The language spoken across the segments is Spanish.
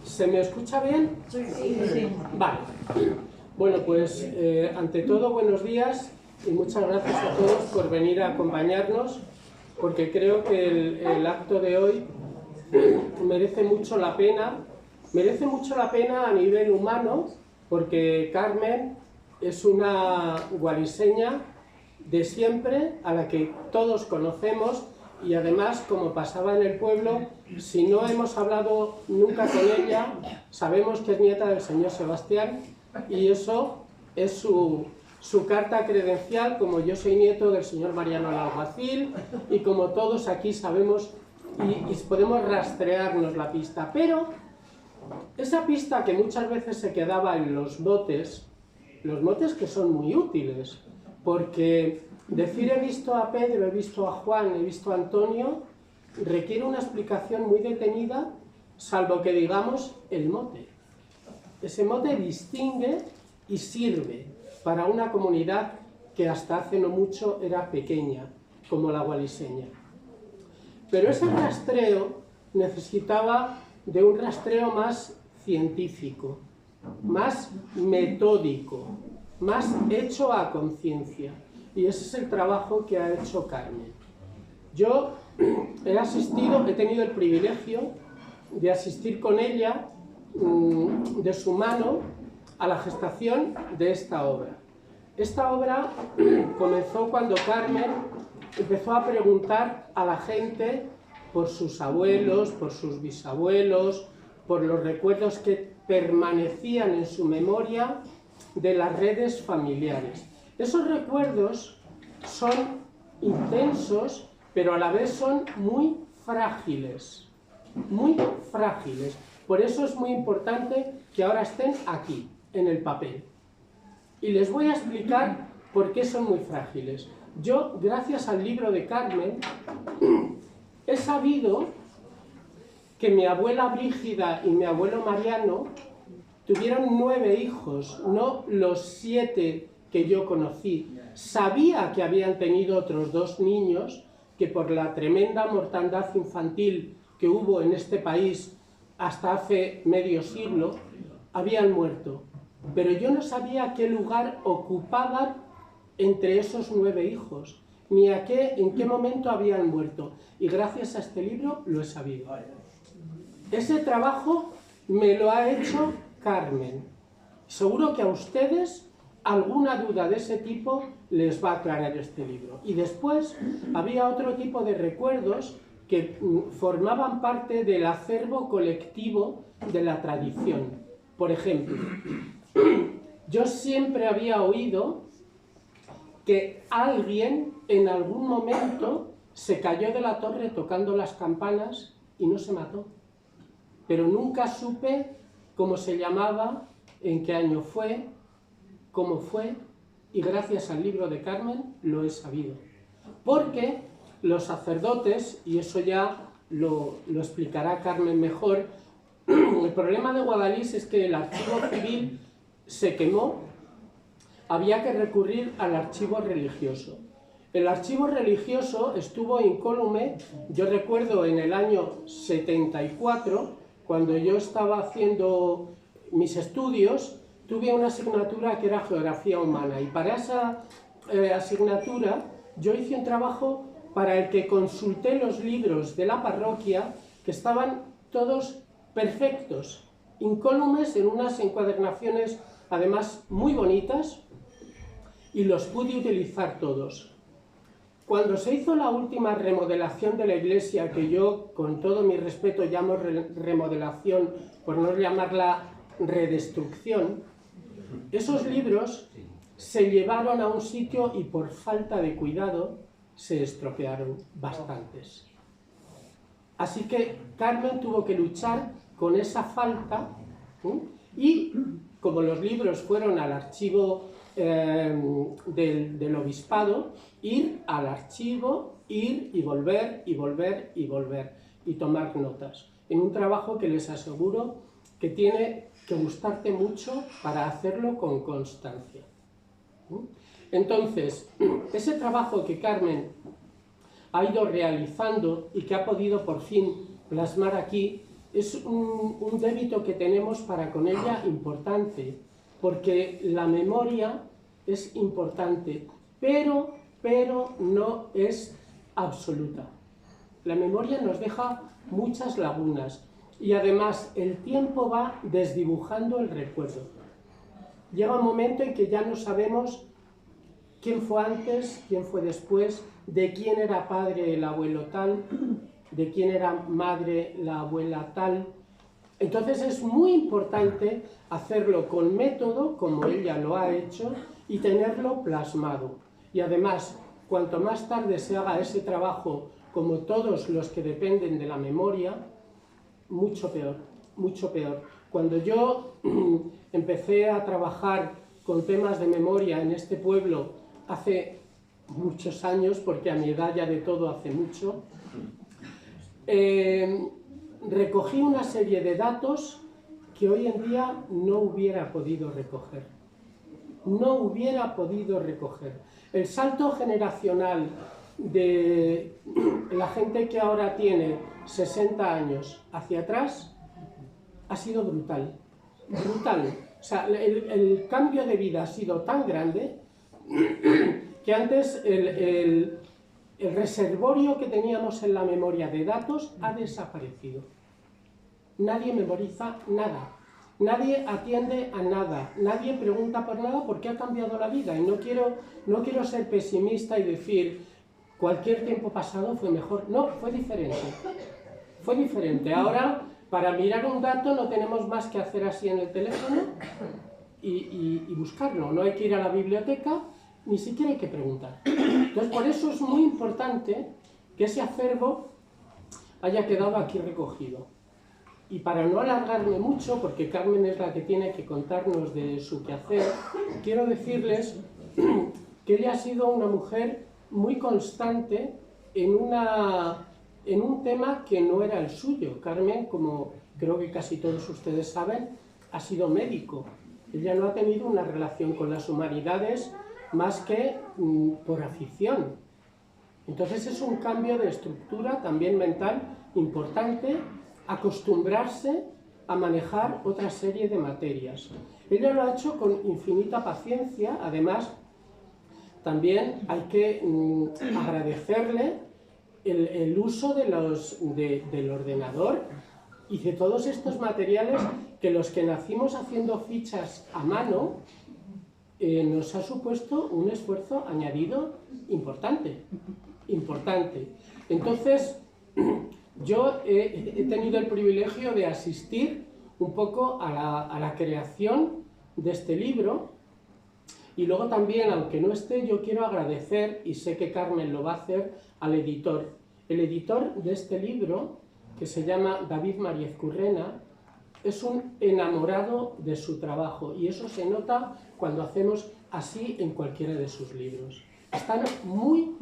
¿Se me escucha bien? Sí. Sí. Vale. Bueno, pues ante todo, buenos días y muchas gracias a todos por venir a acompañarnos, porque creo que el acto de hoy merece mucho la pena a nivel humano, porque Carmen es una gualiseña de siempre, a la que todos conocemos, y además, como pasaba en el pueblo, si no hemos hablado nunca con ella, sabemos que es nieta del señor Sebastián, y eso es su carta credencial, como yo soy nieto del señor Mariano el Alguacil, y como todos aquí sabemos y podemos rastrearnos la pista. Pero esa pista que muchas veces se quedaba en los motes que son muy útiles, porque decir he visto a Pedro, he visto a Juan, he visto a Antonio, requiere una explicación muy detenida, salvo que digamos el mote. Ese mote distingue y sirve para una comunidad que hasta hace no mucho era pequeña, como la gualiseña. Pero ese rastreo necesitaba de un rastreo más científico, más metódico, más hecho a conciencia. Y ese es el trabajo que ha hecho Carmen. Yo he tenido el privilegio de asistir con ella, de su mano, a la gestación de esta obra. Esta obra comenzó cuando Carmen empezó a preguntar a la gente por sus abuelos, por sus bisabuelos, por los recuerdos que permanecían en su memoria de las redes familiares. Esos recuerdos son intensos, pero a la vez son muy frágiles, muy frágiles. Por eso es muy importante que ahora estén aquí, en el papel. Y les voy a explicar por qué son muy frágiles. Yo, gracias al libro de Carmen, he sabido que mi abuela Brígida y mi abuelo Mariano tuvieron 9 hijos, no los 7 que yo conocí. Sabía que habían tenido otros 2 niños que por la tremenda mortandad infantil que hubo en este país hasta hace medio siglo, habían muerto. Pero yo no sabía qué lugar ocupaban entre esos 9 hijos, ni en qué momento habían muerto. Y gracias a este libro lo he sabido. Ese trabajo me lo ha hecho Carmen. Seguro que a ustedes alguna duda de ese tipo les va a aclarar este libro. Y después había otro tipo de recuerdos que formaban parte del acervo colectivo de la tradición. Por ejemplo, yo siempre había oído que alguien en algún momento se cayó de la torre tocando las campanas y no se mató. Pero nunca supe cómo se llamaba, en qué año fue, cómo fue, y gracias al libro de Carmen lo he sabido. Porque los sacerdotes, y eso ya lo explicará Carmen mejor, el problema de Guadalís es que el archivo civil se quemó, había que recurrir al archivo religioso. El archivo religioso estuvo incólume, yo recuerdo en el año 74, cuando yo estaba haciendo mis estudios, tuve una asignatura que era Geografía Humana, y para esa asignatura yo hice un trabajo para el que consulté los libros de la parroquia, que estaban todos perfectos, incólumes, en unas encuadernaciones además muy bonitas, y los pude utilizar todos. Cuando se hizo la última remodelación de la iglesia, que yo con todo mi respeto llamo remodelación, por no llamarla redestrucción, esos libros se llevaron a un sitio y por falta de cuidado se estropearon bastantes. Así que Carmen tuvo que luchar con esa falta, y como los libros fueron al archivo del obispado, ir al archivo, ir y volver y volver y volver y tomar notas, en un trabajo que les aseguro que tiene que gustarte mucho para hacerlo con constancia. Entonces, ese trabajo que Carmen ha ido realizando y que ha podido por fin plasmar aquí, es un débito que tenemos para con ella importante, porque la memoria es importante, pero no es absoluta. La memoria nos deja muchas lagunas y además el tiempo va desdibujando el recuerdo. Llega un momento en que ya no sabemos quién fue antes, quién fue después, de quién era padre el abuelo tal, de quién era madre la abuela tal. Entonces es muy importante hacerlo con método, como ella lo ha hecho, y tenerlo plasmado. Y además, cuanto más tarde se haga ese trabajo, como todos los que dependen de la memoria, mucho peor, mucho peor. Cuando yo empecé a trabajar con temas de memoria en este pueblo hace muchos años, porque a mi edad ya de todo hace mucho, recogí una serie de datos que hoy en día no hubiera podido recoger. No hubiera podido recoger. El salto generacional de la gente que ahora tiene 60 años hacia atrás ha sido brutal. Brutal. O sea, el cambio de vida ha sido tan grande que antes el reservorio que teníamos en la memoria de datos ha desaparecido. Nadie memoriza nada, nadie atiende a nada, nadie pregunta por nada porque ha cambiado la vida. Y no quiero ser pesimista y decir cualquier tiempo pasado fue mejor. No, fue diferente. Fue diferente. Ahora, para mirar un dato no tenemos más que hacer así en el teléfono y buscarlo. No hay que ir a la biblioteca, ni siquiera hay que preguntar. Entonces, por eso es muy importante que ese acervo haya quedado aquí recogido. Y para no alargarme mucho, porque Carmen es la que tiene que contarnos de su quehacer, quiero decirles que ella ha sido una mujer muy constante en un tema que no era el suyo. Carmen, como creo que casi todos ustedes saben, ha sido médico. Ella no ha tenido una relación con las humanidades más que por afición. Entonces es un cambio de estructura también mental importante, acostumbrarse a manejar otra serie de materias. Ella lo ha hecho con infinita paciencia. Además, también hay que agradecerle el uso del ordenador y de todos estos materiales que los que nacimos haciendo fichas a mano nos ha supuesto un esfuerzo añadido importante. Entonces, yo he tenido el privilegio de asistir un poco a la creación de este libro, y luego también, aunque no esté, yo quiero agradecer, y sé que Carmen lo va a hacer, al editor. El editor de este libro, que se llama David Mariez Currena, es un enamorado de su trabajo, y eso se nota cuando hacemos así en cualquiera de sus libros. Están muy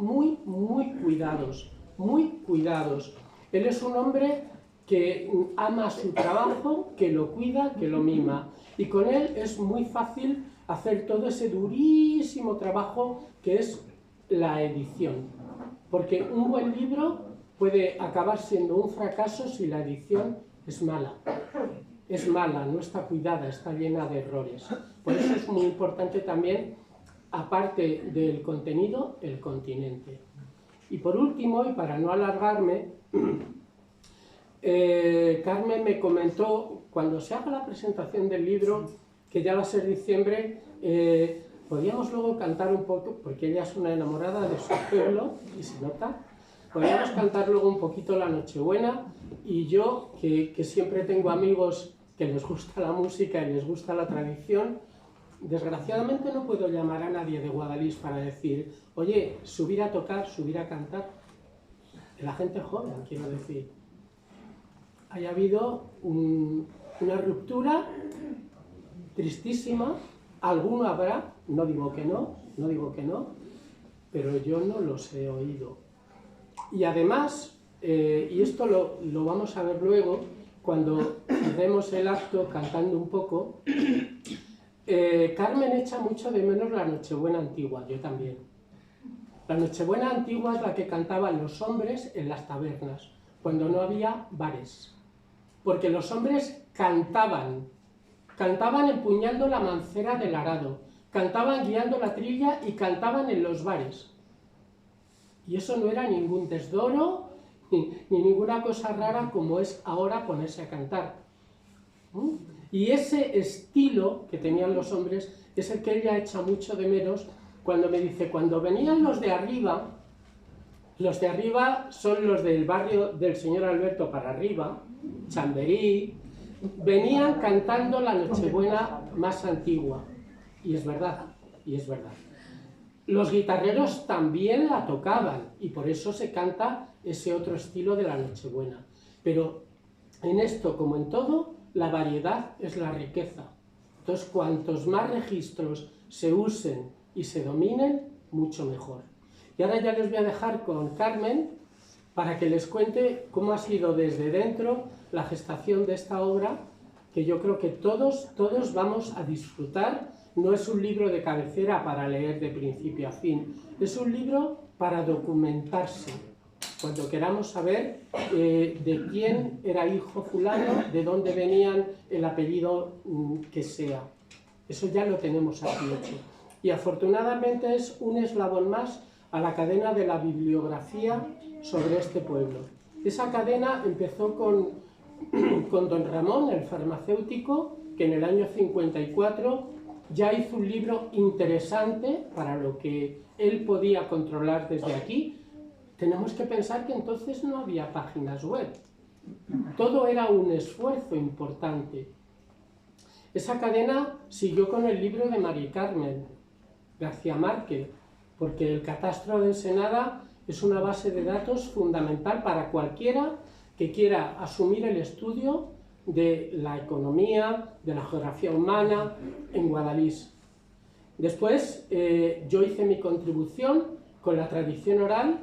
cuidados, muy cuidados. Él es un hombre que ama su trabajo, que lo cuida, que lo mima. Y con él es muy fácil hacer todo ese durísimo trabajo que es la edición. Porque un buen libro puede acabar siendo un fracaso si la edición es mala. Es mala, no está cuidada, está llena de errores. Por eso es muy importante también, aparte del contenido, el continente. Y por último, y para no alargarme, Carmen me comentó, cuando se haga la presentación del libro, que ya va a ser diciembre, podíamos luego cantar un poco, porque ella es una enamorada de su pueblo, y se nota, podíamos cantar luego un poquito la Nochebuena, y yo, que siempre tengo amigos que les gusta la música y les gusta la tradición, desgraciadamente no puedo llamar a nadie de Guadalix para decir, oye, subir a tocar, subir a cantar. La gente joven, quiero decir. Haya habido una ruptura tristísima, alguno habrá, no digo que no, pero yo no los he oído. Y además, y esto lo vamos a ver luego, cuando hacemos el acto cantando un poco, Carmen echa mucho de menos la Nochebuena antigua, yo también. La Nochebuena antigua es la que cantaban los hombres en las tabernas, cuando no había bares. porque los hombres cantaban empuñando la mancera del arado, cantaban guiando la trilla y cantaban en los bares. Y eso no era ningún desdoro ni ninguna cosa rara como es ahora ponerse a cantar. Y ese estilo que tenían los hombres es el que ella echa mucho de menos cuando me dice, cuando venían los de arriba son los del barrio del señor Alberto para arriba, Chamberí, venían cantando la Nochebuena más antigua. Y es verdad, y es verdad. Los guitarreros también la tocaban y por eso se canta ese otro estilo de la Nochebuena. Pero en esto, como en todo, la variedad es la riqueza. Entonces, cuantos más registros se usen y se dominen, mucho mejor. Y ahora ya les voy a dejar con Carmen para que les cuente cómo ha sido desde dentro la gestación de esta obra, que yo creo que todos vamos a disfrutar. No es un libro de cabecera para leer de principio a fin, es un libro para documentarse. Cuando queramos saber de quién era hijo fulano, de dónde venían, el apellido que sea. Eso ya lo tenemos aquí hecho. Y afortunadamente es un eslabón más a la cadena de la bibliografía sobre este pueblo. Esa cadena empezó con don Ramón, el farmacéutico, que en el año 54 ya hizo un libro interesante para lo que él podía controlar desde aquí. Tenemos que pensar que entonces no había páginas web. Todo era un esfuerzo importante. Esa cadena siguió con el libro de Mari Carmen García Márquez, porque el catastro de Ensenada es una base de datos fundamental para cualquiera que quiera asumir el estudio de la economía, de la geografía humana en Guadalís. Después yo hice mi contribución con la tradición oral.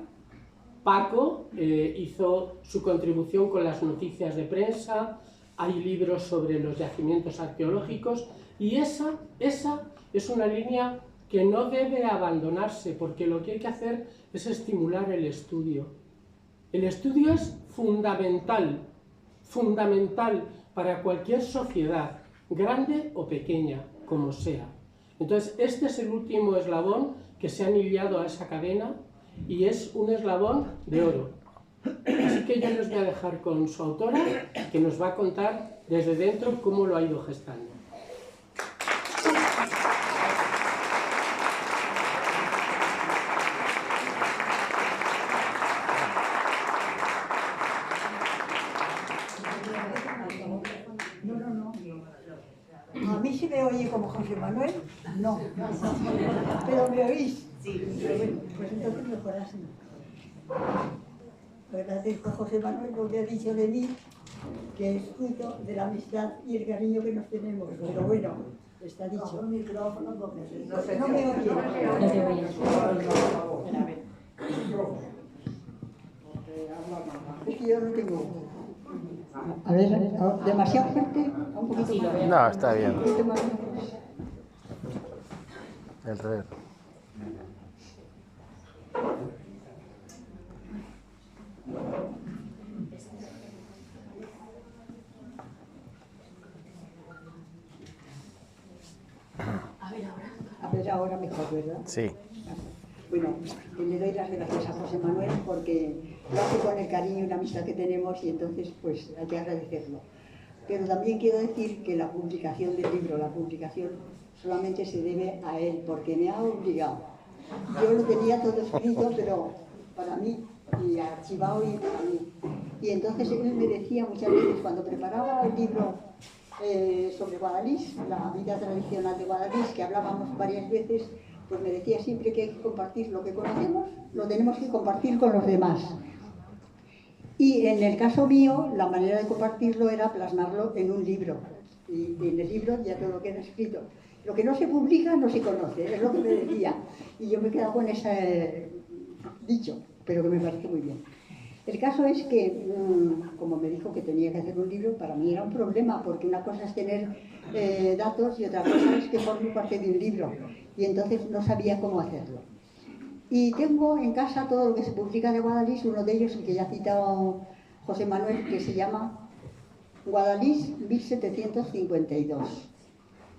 Paco hizo su contribución con las noticias de prensa, hay libros sobre los yacimientos arqueológicos y esa es una línea que no debe abandonarse, porque lo que hay que hacer es estimular el estudio. El estudio es fundamental para cualquier sociedad, grande o pequeña, como sea. Entonces, este es el último eslabón que se ha anillado a esa cadena y es un eslabón de oro. Así que yo les voy a dejar con su autora, que nos va a contar desde dentro cómo lo ha ido gestando. A mí sí me oye como José Manuel, no, pero me oís. Sí. Pues entonces mejor así. Pues agradezco a José Manuel lo que ha dicho de mí, que es fruto de la amistad y el cariño que nos tenemos. Pero bueno, está dicho. No me oye. No te oye. Es que yo no tengo. A ver, demasiado fuerte, un poquito más. No, está bien. Un poquito más. El revés. A ver ahora mejor, ¿verdad? Sí. Bueno, le doy las gracias a José Manuel porque lo hace con el cariño y la amistad que tenemos y entonces pues hay que agradecerlo. Pero también quiero decir que la publicación del libro, la publicación solamente se debe a él porque me ha obligado. Yo lo tenía todo escrito, pero para mí y archivado y para mí. Y entonces él me decía muchas veces cuando preparaba el libro sobre Guadalís, la vida tradicional de Guadalís, que hablábamos varias veces, pues me decía siempre que hay que compartir lo que conocemos, lo tenemos que compartir con los demás. Y en el caso mío, la manera de compartirlo era plasmarlo en un libro. Y en el libro ya todo queda escrito. Lo que no se publica no se conoce, es lo que me decía. Y yo me he quedado con ese dicho, pero que me parece muy bien. El caso es que, como me dijo que tenía que hacer un libro, para mí era un problema, porque una cosa es tener datos y otra cosa es que forme parte de un libro. Y entonces no sabía cómo hacerlo. Y tengo en casa todo lo que se publica de Guadalís, uno de ellos, el que ya ha citado José Manuel, que se llama Guadalís, 1752.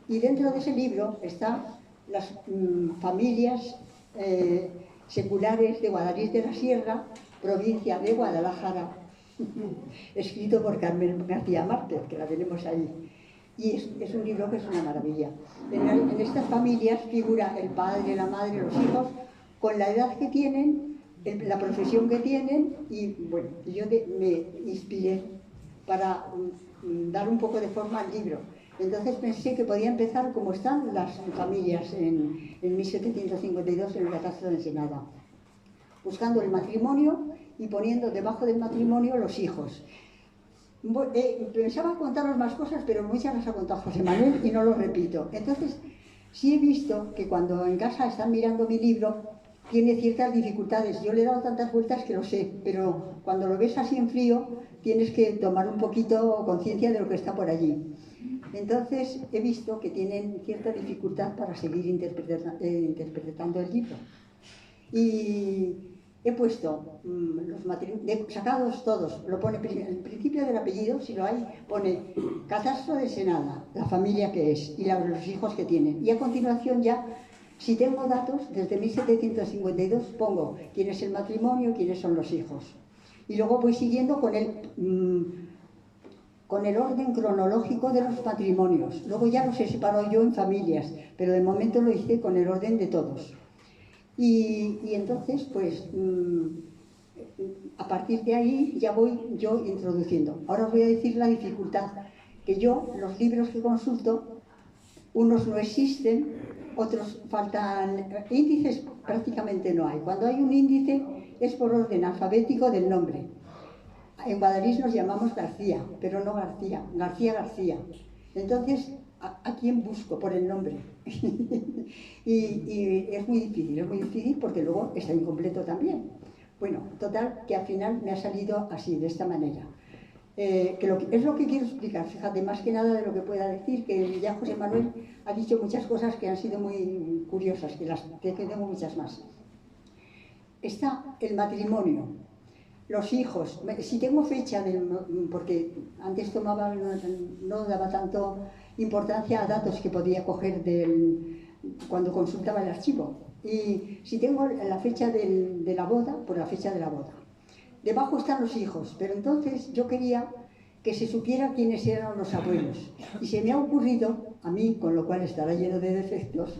Y dentro de ese libro están las familias seculares de Guadalís de la Sierra, provincia de Guadalajara, escrito por Carmen García Márquez, que la tenemos ahí. Y es un libro que es una maravilla. En estas familias figura el padre, la madre, los hijos, con la edad que tienen, la profesión que tienen, y bueno, yo me inspiré para dar un poco de forma al libro. Entonces pensé que podía empezar como están las familias en 1752 en el catastro de Ensenada, buscando el matrimonio y poniendo debajo del matrimonio los hijos. Pensaba contaros más cosas, pero muchas las ha contado José Manuel y no lo repito. Entonces, sí he visto que cuando en casa están mirando mi libro, tiene ciertas dificultades. Yo le he dado tantas vueltas que lo sé, pero cuando lo ves así en frío, tienes que tomar un poquito conciencia de lo que está por allí. Entonces, he visto que tienen cierta dificultad para seguir interpretando el libro. Y he puesto los matrimonios, sacados todos, lo pone el principio del apellido, si lo hay, pone catastro de Ensenada, la familia que es y los hijos que tienen. Y a continuación ya, si tengo datos, desde 1752 pongo quién es el matrimonio, quiénes son los hijos. Y luego voy siguiendo con el orden cronológico de los matrimonios. Luego ya los he separado yo en familias, pero de momento lo hice con el orden de todos. Y entonces, pues, a partir de ahí ya voy yo introduciendo. Ahora os voy a decir la dificultad, que yo, los libros que consulto, unos no existen, otros faltan, índices prácticamente no hay. Cuando hay un índice es por orden alfabético del nombre. En Guadalís nos llamamos García, pero no García, García. Entonces, ¿a quién busco por el nombre? y es muy difícil porque luego está incompleto también. Bueno, total, que al final me ha salido así, de esta manera. Es lo que quiero explicar, fíjate, más que nada de lo que pueda decir, que ya José Manuel ha dicho muchas cosas que han sido muy curiosas, que tengo muchas más. Está el matrimonio, los hijos, si tengo fecha, porque antes no daba tanto importancia a datos que podía coger cuando consultaba el archivo. Y si tengo la fecha de la boda, por la fecha de la boda. Debajo están los hijos, pero entonces yo quería que se supiera quiénes eran los abuelos. Y se me ha ocurrido, a mí, con lo cual estará lleno de defectos,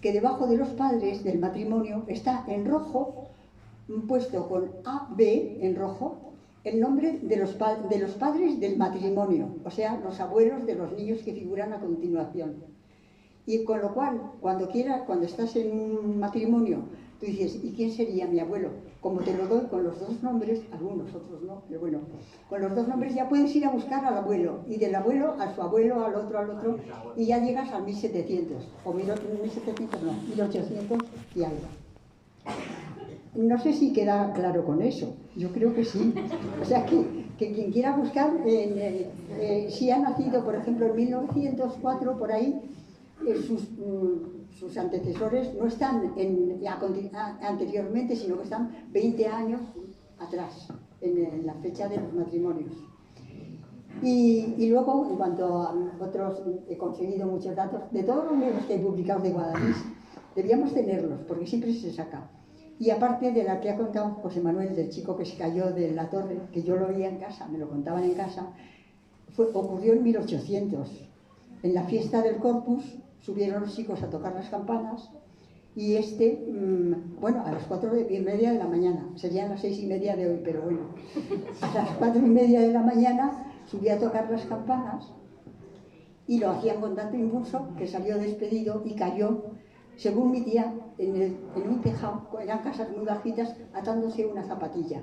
que debajo de los padres del matrimonio está en rojo, puesto con AB en rojo, el nombre de los padres del matrimonio, o sea, los abuelos de los niños que figuran a continuación. Y con lo cual, cuando estás en un matrimonio, tú dices, ¿y quién sería mi abuelo? Como te lo doy con los dos nombres, algunos, otros no, pero bueno, con los dos nombres ya puedes ir a buscar al abuelo, y del abuelo a su abuelo, al otro, y ya llegas al 1700, o 1700 no, 1800 y algo. No sé si queda claro con eso, yo creo que sí. O sea, que quien quiera buscar, si ha nacido, por ejemplo, en 1904, por ahí, sus antecesores no están anteriormente, sino que están 20 años atrás, en la fecha de los matrimonios. Y luego, en cuanto a otros, he conseguido muchos datos, de todos los libros que he publicado de Guadalís, debíamos tenerlos, porque siempre se saca. Y aparte de la que ha contado José Manuel, del chico que se cayó de la torre, que yo lo veía en casa, me lo contaban en casa, ocurrió en 1800. En la fiesta del Corpus subieron los chicos a tocar las campanas y bueno, a las 4:30 de la mañana, serían las 6:30 de hoy, pero bueno, a las 4:30 de la mañana subía a tocar las campanas y lo hacían con tanto impulso que salió despedido y cayó, según mi tía, en un tejado, eran casas muy bajitas, atándose una zapatilla,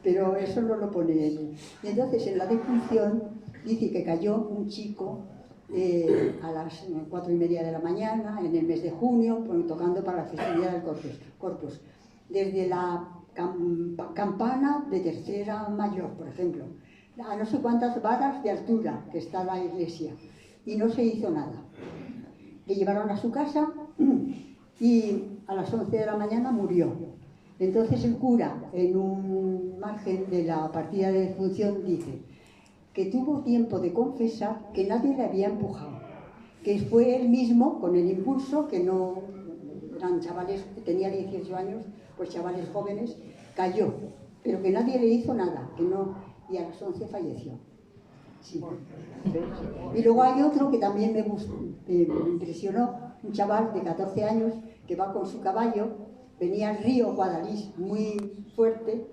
pero eso no lo pone él. Y entonces en la defunción dice que cayó un chico a las 4:30 de la mañana, en el mes de junio, tocando para la festividad del Corpus. Desde la campana de tercera mayor, por ejemplo, a no sé cuántas varas de altura que está la iglesia, y no se hizo nada. Le llevaron a su casa y a las 11 de la mañana murió. Entonces el cura, en un margen de la partida de defunción, dice que tuvo tiempo de confesar que nadie le había empujado, que fue él mismo, con el impulso, que no eran chavales, tenía 18 años, pues chavales jóvenes, cayó, pero que nadie le hizo nada, que no, y a las 11 falleció. Sí. Y luego hay otro que también me impresionó, un chaval de 14 años que va con su caballo, venía al río Guadalís muy fuerte,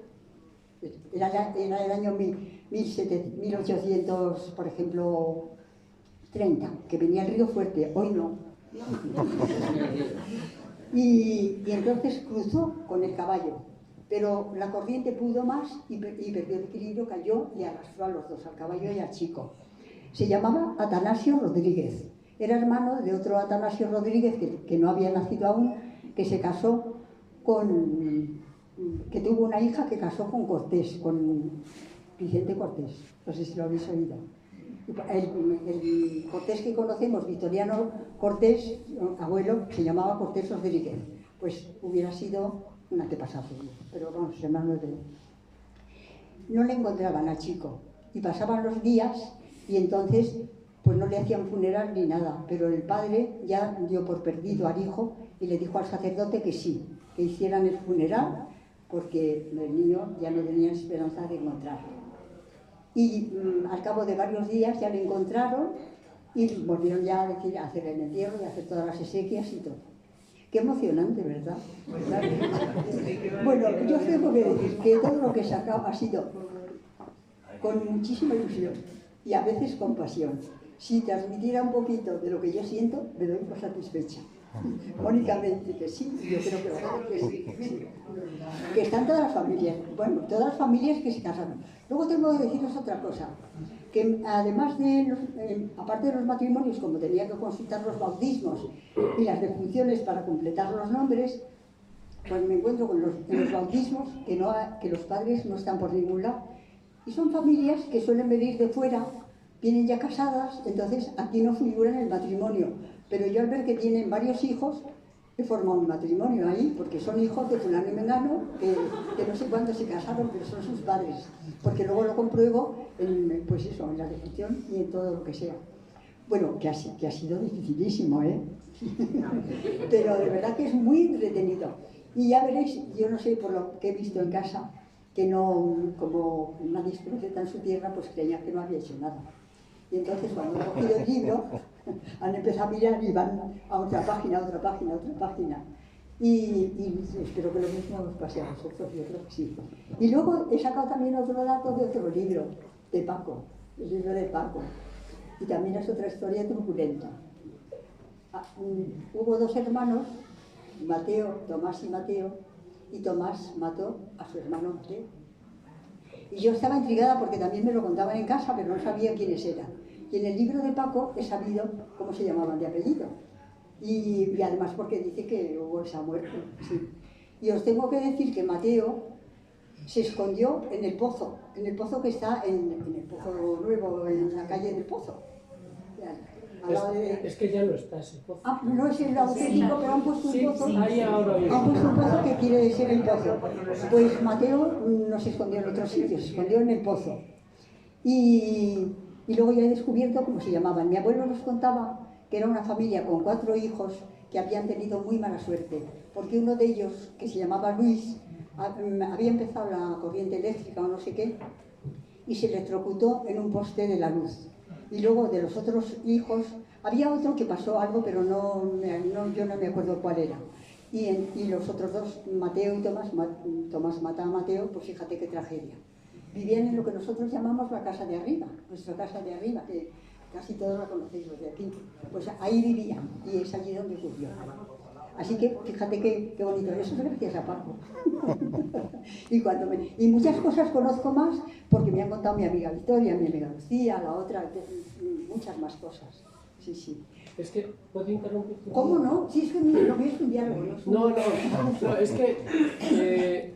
era el año 1800, por ejemplo, 30, que venía el río fuerte, hoy no. Y entonces cruzó con el caballo, pero la corriente pudo más y perdió el equilibrio, cayó y arrastró a los dos, al caballo y al chico. Se llamaba Atanasio Rodríguez, era hermano de otro Atanasio Rodríguez que no había nacido aún, que se casó que tuvo una hija que casó con Cortés, con Vicente Cortés, no sé si lo habéis oído. El Cortés que conocemos, Victoriano Cortés, abuelo, se llamaba Cortés Rodríguez, pues hubiera sido un antepasado, pero vamos, hermanos de... No le encontraban al chico y pasaban los días y entonces pues no le hacían funeral ni nada, pero el padre ya dio por perdido al hijo y le dijo al sacerdote que sí, que hicieran el funeral porque el niño ya no tenía esperanza de encontrarlo. Y al cabo de varios días ya le encontraron y volvieron ya a decir, a hacer el entierro y a hacer todas las exequias y todo. Qué emocionante, ¿verdad? Bueno, yo tengo que decir que todo lo que he sacado ha sido con muchísima ilusión y a veces con pasión. Si transmitiera un poquito de lo que yo siento, me doy por satisfecha. Mónica me dice que sí, yo creo que sí, sí. Que están todas las familias, bueno, todas las familias que se casaron. Luego tengo que deciros otra cosa, que además de, aparte de los matrimonios, como tenía que consultar los bautismos y las defunciones para completar los nombres, pues me encuentro con en los bautismos que los padres no están por ningún lado. Y son familias que suelen venir de fuera, vienen ya casadas, entonces aquí no figuran el matrimonio. Pero yo al ver que tienen varios hijos, he formado un matrimonio ahí, porque son hijos de fulano y mengano, que no sé cuántos se casaron, pero son sus padres. Porque luego lo compruebo en, pues eso, en la defunción y en todo lo que sea. Bueno, que ha sido dificilísimo, ¿eh? Pero de verdad que es muy entretenido. Y ya veréis, yo no sé por lo que he visto en casa, que no, como nadie es profeta en su tierra, pues creían que no había hecho nada. Y entonces cuando he cogido el libro, han empezado a mirar y van a otra página, a otra página, a otra página. Y espero que lo mismo os pase a vosotros, yo creo que sí. Y luego he sacado también otro dato de otro libro, de Paco, el libro de Paco. Y también es otra historia truculenta. Hubo dos hermanos, Mateo, Tomás y Tomás mató a su hermano Mateo. Y yo estaba intrigada porque también me lo contaban en casa, pero no sabía quiénes eran. Y en el libro de Paco he sabido cómo se llamaban de apellido. Y además porque dice que hubo esa muerte. Sí. Y os tengo que decir que Mateo se escondió en el pozo que está en el Pozo Nuevo, en la calle del Pozo. Es que ya no está ese pozo. Ah, no es el auténtico, pero han puesto un pozo. Sí, ahí ahora mismo. Han puesto un pozo que quiere decir el pozo. Pues Mateo no se escondió en otro sitio, se escondió en el pozo. Y luego ya he descubierto cómo se llamaban. Mi abuelo nos contaba que era una familia con 4 hijos que habían tenido muy mala suerte, porque uno de ellos, que se llamaba Luis, había empezado la corriente eléctrica o no sé qué, y se electrocutó en un poste de la luz. Y luego de los otros hijos, había otro que pasó algo, pero yo no me acuerdo cuál era. Y los otros dos, Mateo y Tomás mata a Mateo, pues fíjate qué tragedia. Vivían en lo que nosotros llamamos la casa de arriba, nuestra casa de arriba, que casi todos la conocéis los de aquí. Pues ahí vivían, y es allí donde ocurrió. Así que fíjate qué bonito, eso es gracias a Paco. Y muchas cosas conozco más porque me han contado mi amiga Victoria, mi amiga Lucía, la otra, muchas más cosas. Sí, sí. Es que, ¿puedo interrumpir? ¿Cómo no? Sí, es que lo mío es un diálogo. No, es que,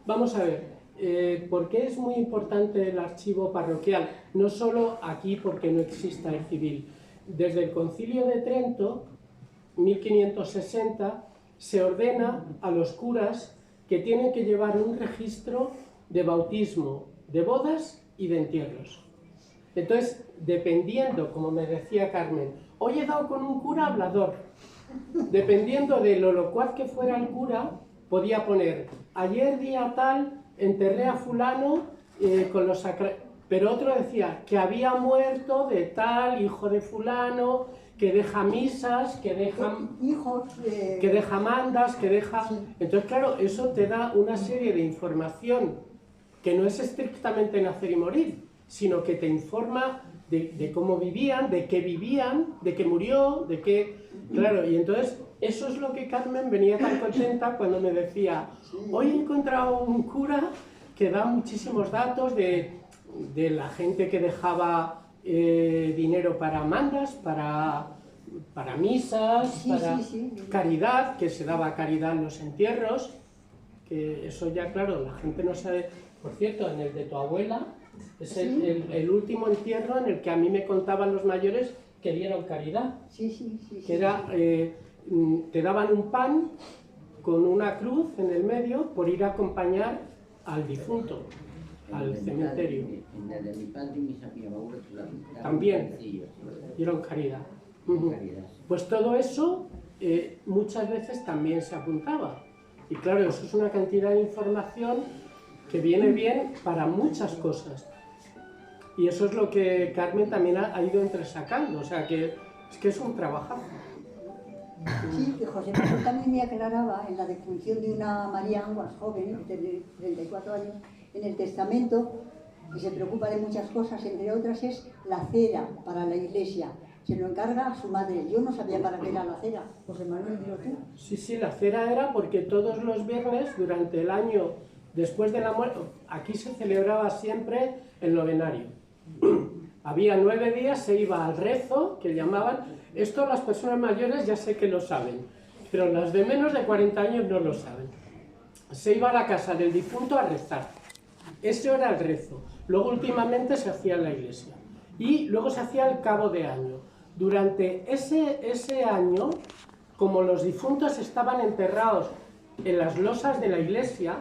vamos a ver, ¿por qué es muy importante el archivo parroquial? No solo aquí porque no exista el civil. Desde el Concilio de Trento, 1560, se ordena a los curas que tienen que llevar un registro de bautismo, de bodas y de entierros. Entonces, dependiendo, como me decía Carmen, hoy he dado con un cura hablador. Dependiendo de lo locuaz que fuera el cura, podía poner, ayer día tal, enterré a fulano con los sacramentos. Pero otro decía que había muerto de tal, hijo de fulano, que deja misas, que deja hijos, que deja mandas, que deja... Entonces, claro, eso te da una serie de información que no es estrictamente nacer y morir, sino que te informa de cómo vivían, de qué murió, de qué... Claro, y entonces eso es lo que Carmen venía tan contenta cuando me decía, hoy he encontrado un cura que da muchísimos datos de la gente que dejaba dinero para mandas, para misas, para caridad, que se daba caridad en los entierros, que eso ya, claro, la gente no sabe. Por cierto, en el de tu abuela, es el último entierro en el que a mí me contaban los mayores que dieron caridad. Que era, te daban un pan con una cruz en el medio por ir a acompañar al difunto, al cementerio. En el de mi padre y mis abuelos también dieron caridad. Pues todo eso muchas veces también se apuntaba. Y claro, eso es una cantidad de información que viene bien para muchas cosas. Y eso es lo que Carmen también ha ido entresacando. O sea, que es un trabajazo. Sí, que José Manuel también me aclaraba en la defunción de una María Anguas joven, de 34 años, en el testamento, que se preocupa de muchas cosas, entre otras es la cera para la iglesia. Se lo encarga a su madre. Yo no sabía para qué era la cera. José Manuel, dilo tú. Sí, la cera era porque todos los viernes durante el año, después de la muerte, aquí se celebraba siempre el novenario. Había 9 días, se iba al rezo, que llamaban. Esto las personas mayores ya sé que lo saben, pero las de menos de 40 años no lo saben. Se iba a la casa del difunto a rezar. Ese era el rezo. Luego últimamente se hacía en la iglesia. Y luego se hacía el cabo de año. Durante ese año, como los difuntos estaban enterrados en las losas de la iglesia,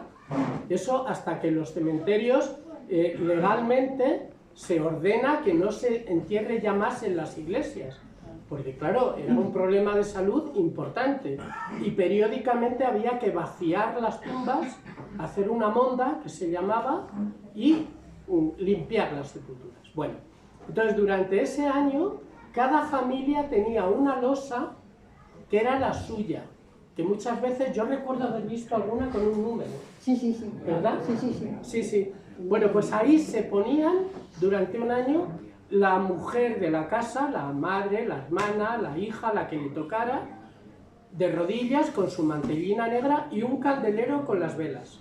eso hasta que los cementerios legalmente se ordena que no se entierre ya más en las iglesias. Porque claro, era un problema de salud importante y periódicamente había que vaciar las tumbas, hacer una monda, que se llamaba, y limpiar las sepulturas. Bueno, entonces durante ese año cada familia tenía una losa que era la suya, que muchas veces yo recuerdo haber visto alguna con un número. Sí. ¿Verdad? Sí. Bueno, pues ahí se ponían durante un año la mujer de la casa, la madre, la hermana, la hija, la que le tocara, de rodillas con su mantellina negra y un candelero con las velas,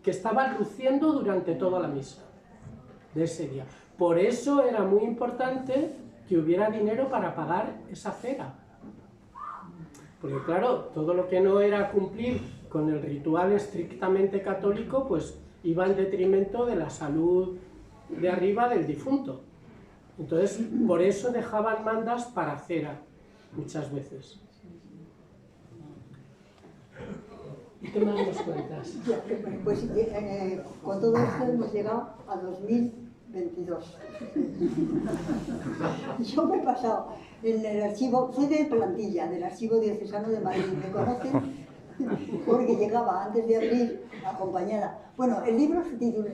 que estaban luciendo durante toda la misa de ese día. Por eso era muy importante que hubiera dinero para pagar esa cera. Porque claro, todo lo que no era cumplir con el ritual estrictamente católico, pues iba en detrimento de la salud de arriba del difunto. Entonces, por eso dejaban mandas para cera, muchas veces. ¿Y qué más nos cuentas? Pues con todo esto hemos llegado a 2022. Yo me he pasado en el archivo, soy de plantilla, del Archivo Diocesano de Madrid, me conocen porque llegaba antes de abril acompañada. Bueno, el libro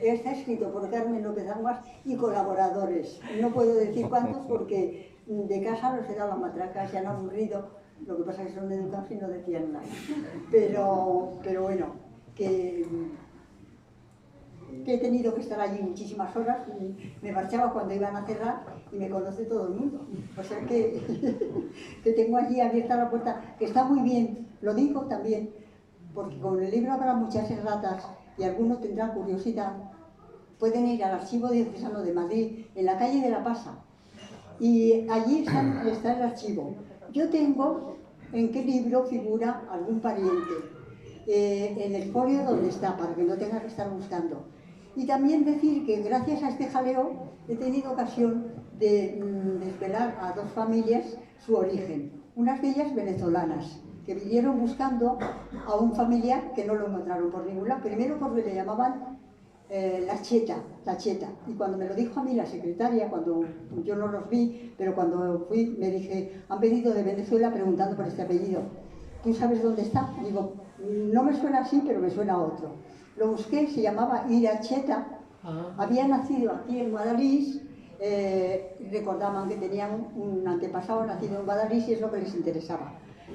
está escrito por Carmen López Anguas y colaboradores. No puedo decir cuántos porque de casa los he dado la matraca, se han aburrido. Lo que pasa es que son educados y no decían nada. Pero bueno, que he tenido que estar allí muchísimas horas. Me marchaba cuando iban a cerrar y me conoce todo el mundo. O sea que tengo allí abierta la puerta, que está muy bien. Lo digo también, porque con el libro habrá muchas erratas y algunos tendrán curiosidad. Pueden ir al Archivo Diocesano de Madrid, en la calle de la Pasa, y allí está el archivo. Yo tengo en qué libro figura algún pariente, en el folio donde está, para que no tenga que estar buscando. Y también decir que gracias a este jaleo he tenido ocasión de desvelar a 2 familias su origen. Unas de ellas venezolanas, que vinieron buscando a un familiar que no lo encontraron por ningún lado. Primero porque le llamaban la cheta. Y cuando me lo dijo a mí la secretaria, cuando yo no los vi, pero cuando fui me dije, han venido de Venezuela preguntando por este apellido. ¿Tú sabes dónde está? Digo, no me suena así, pero me suena a otro. Lo busqué, se llamaba Iracheta, había nacido aquí en Guadalís, recordaban que tenían un antepasado nacido en Guadalís y es lo que les interesaba.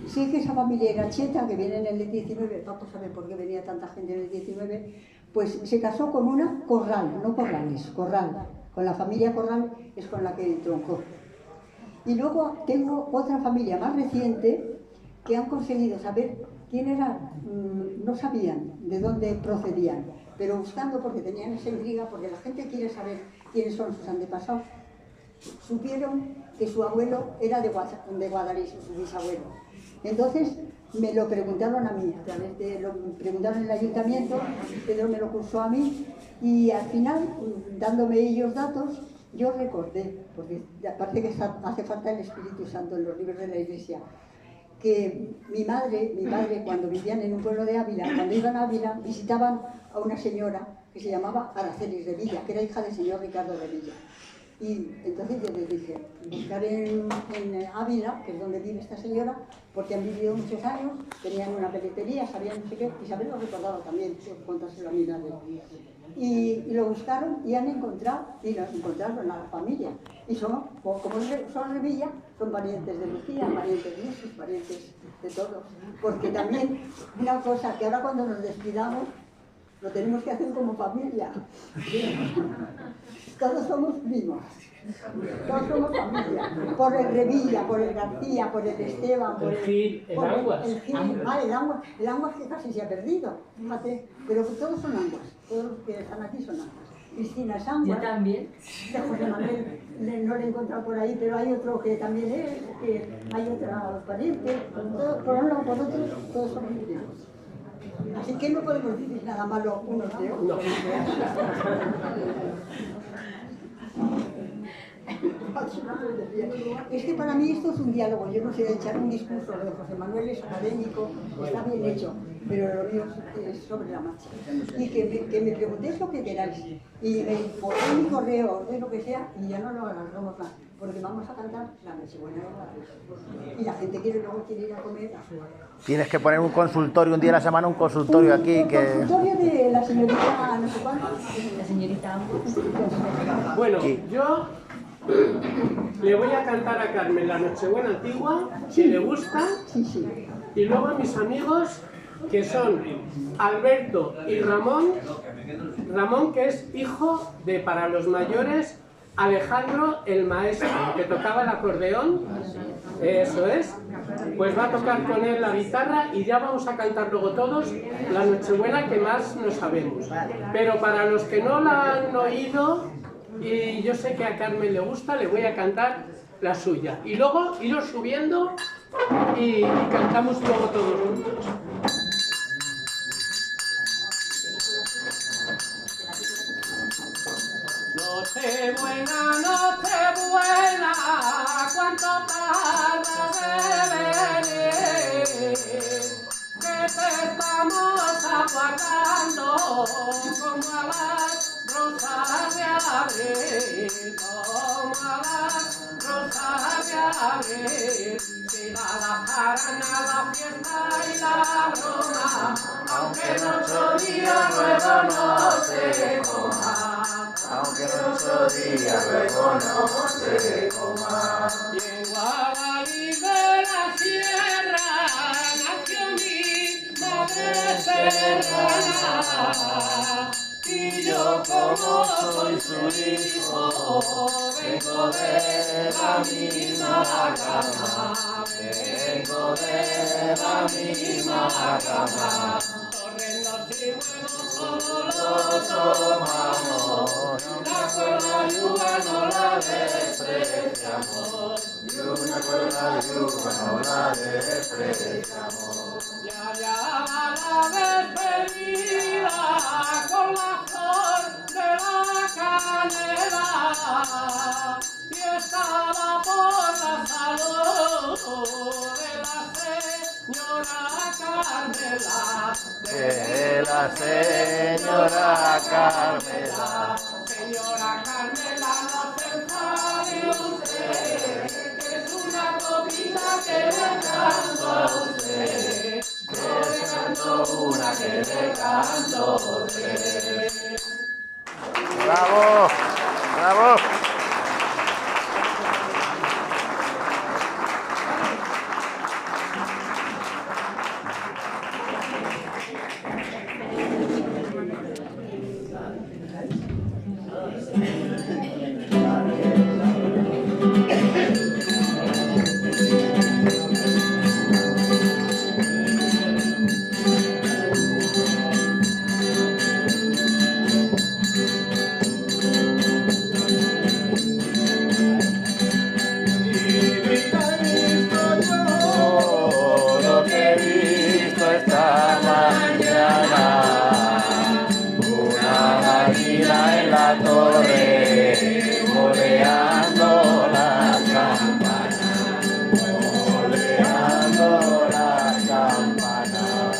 Sé que esa familia Iracheta, que viene en el 19, vamos a ver por qué venía tanta gente en el 19, pues se casó con una Corral, no Corrales, Corral. Con la familia Corral es con la que troncó. Y luego tengo otra familia más reciente que han conseguido saber quién eran, no sabían de dónde procedían, pero buscando porque tenían esa intriga, porque la gente quiere saber quiénes son sus antepasados, supieron que su abuelo era de Guadalís, su bisabuelo. Entonces me lo preguntaron a mí, a través de lo preguntaron en el ayuntamiento, Pedro me lo cursó a mí y al final, dándome ellos datos, yo recordé, porque aparte que hace falta el Espíritu Santo en los libros de la Iglesia, que mi madre, cuando vivían en un pueblo de Ávila, cuando iban a Ávila, visitaban a una señora que se llamaba Aracelis de Villa, que era hija del señor Ricardo de Villa. Y entonces yo les dije, buscar en Ávila, que es donde vive esta señora, porque han vivido muchos años, tenían una peletería, sabían no sé qué, Isabel lo recordaba también, contárselo a mi madre. Y lo buscaron y han encontrado, y lo encontraron a la familia. Y como son de Villa, son parientes de Lucía, parientes de Jesús, parientes de todos. Porque también una cosa que ahora cuando nos despidamos, lo tenemos que hacer como familia. Todos somos primos, todos somos familia. Por el Revilla, por el García, por el Esteban, por el Gil, el Anguas. El Anguas que casi se ha perdido, fíjate. Pero todos son Anguas, todos los que están aquí son Anguas. Cristina es Anguas. Yo también. De José Manuel no lo he encontrado por ahí, pero hay otro que también es, que hay otra pariente. Por un lado, por otro, todos somos primos. Así que no podemos decir nada malo unos de otros. No. Es que para mí esto es un diálogo, yo no sé, echar un discurso, lo de José Manuel es académico, está bien hecho, pero lo mío es sobre la marcha. Y que me preguntéis lo que queráis, y me ponéis mi correo, de lo que sea, y ya no lo alargamos más, porque vamos a cantar la Nochebuena de Guadalís. Y la gente luego quiere ir a comer a su hora. Tienes que poner un consultorio, un día a la semana un consultorio aquí. Un consultorio de la señorita no sé cuánto. La señorita Bueno, yo le voy a cantar a Carmen la Nochebuena antigua, si le gusta, Sí. y luego a mis amigos, que son Alberto y Ramón, que es hijo de, para los mayores, Alejandro el maestro, que tocaba el acordeón, eso es, pues va a tocar con él la guitarra y ya vamos a cantar luego todos la Nochebuena que más no sabemos. Pero para los que no la han oído, y yo sé que a Carmen le gusta, le voy a cantar la suya. Y luego iros subiendo y cantamos luego todos juntos. Nochebuena, cuánto tarda de venir, que te estamos aguardando como a las rosas de abril, como a las rosas de abril. Si la jarana, la fiesta y la broma, aunque en 8 días luego no se coma. Aunque en 8 días luego no se coma. Y en Guadalís de la Sierra nació mi madre serrana, y yo como soy su hijo, vengo de la misma cama, vengo de la misma cama. Torrendos y buenos todos los tomamos, una cuerda yuga no la despreciamos, y una cuerda yuga no la despreciamos. Ya llama la despedida con la flor de la canela, y estaba por la salud de la de la señora Carmela. Señora Carmela, no se enfade usted, que es una copita que le canto a usted. No le canto una, que le canto tres. ¡Bravo! ¡Bravo! Lo que he visto esta mañana, una gallina en la torre, moleando las campanas, moleando las campanas.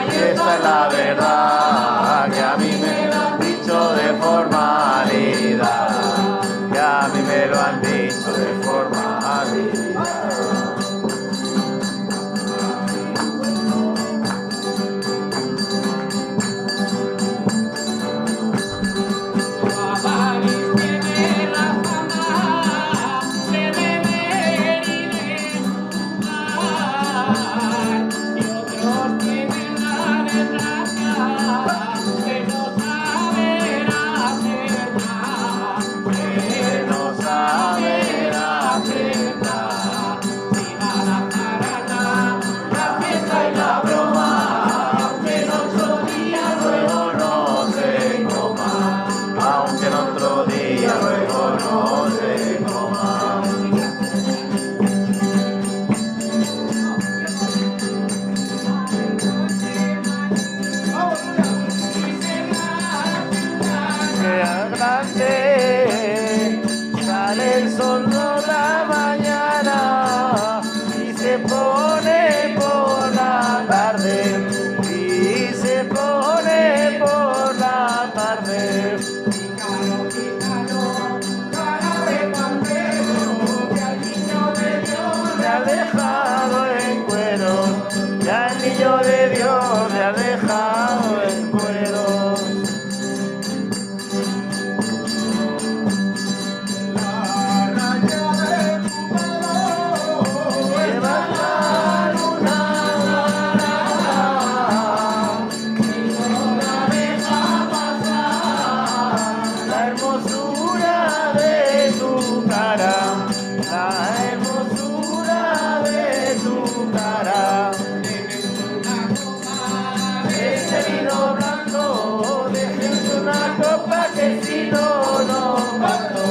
Y esta es la verdad, que a mí me lo han dicho de formalidad, que a mí me lo han dicho de formalidad. Sale el sol por la mañana y se pone por la tarde, y se pone por la tarde. Pícaro, pícaro, cara de pantero, que al niño de Dios Le ha dejado en cuero, ya el niño de Dios le ha dejado en cuero. La hermosura de tu cara, ese vino blanco, déjenme una copa que si no, no canto,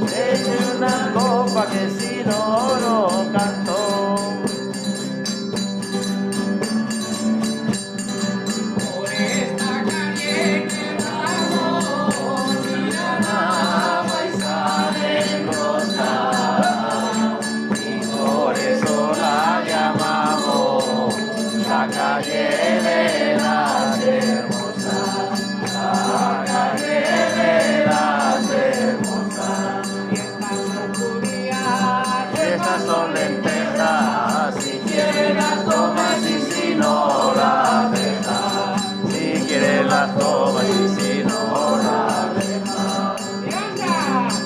déjenme una copa que si no, no canto. por esta calle que vamos, mira la paisa de rosa. La calle de las hermosas, la calle de las hermosas. Estas son lentejas, si quieres las tomas y si no las dejas. Si quieres las tomas y si no las dejas.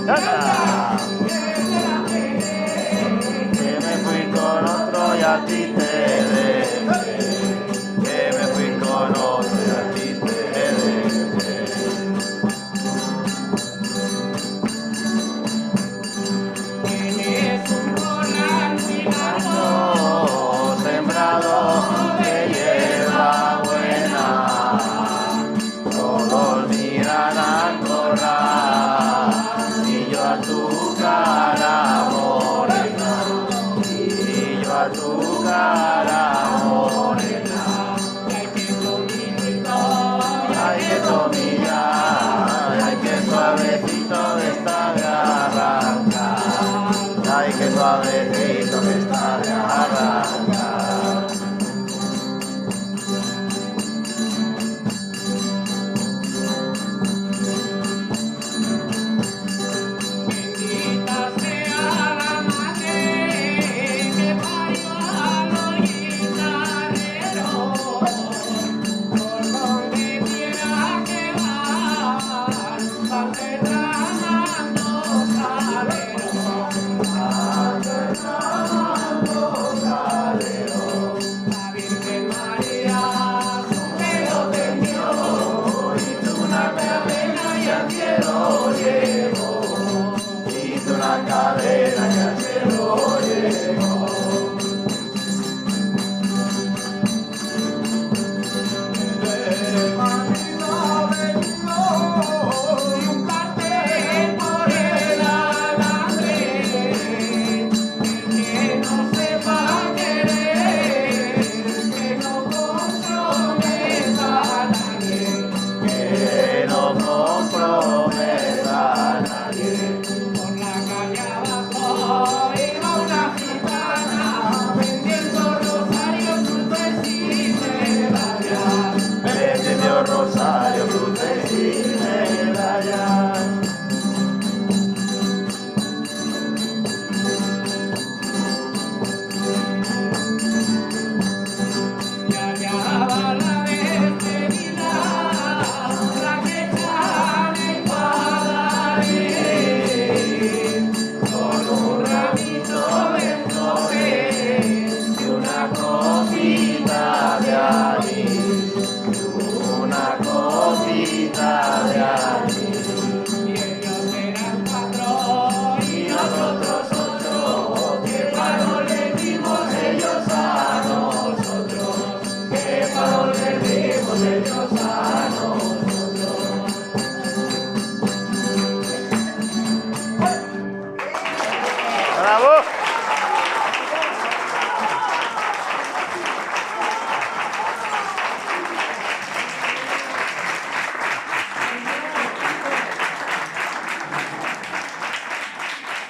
¡Anda! Que me fui con otro y a ti te dejé. Sembrado de hierba buena, todos miran al corral, y yo a tu cara morena, y yo a tu cara morena. Ay, que tomillar, ay, que suavecito está de arrancar, ay, que suavecito está de arrancar. ¡Bravo!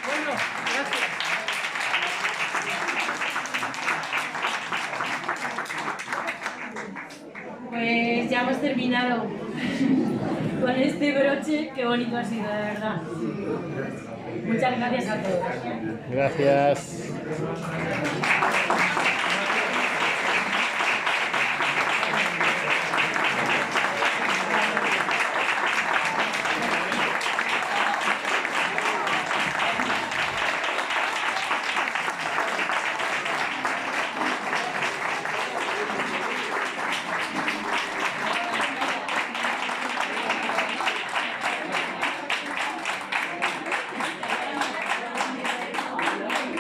Bueno, gracias. Pues ya hemos terminado con este broche. Qué bonito ha sido, de verdad. Muchas gracias a todos. Gracias.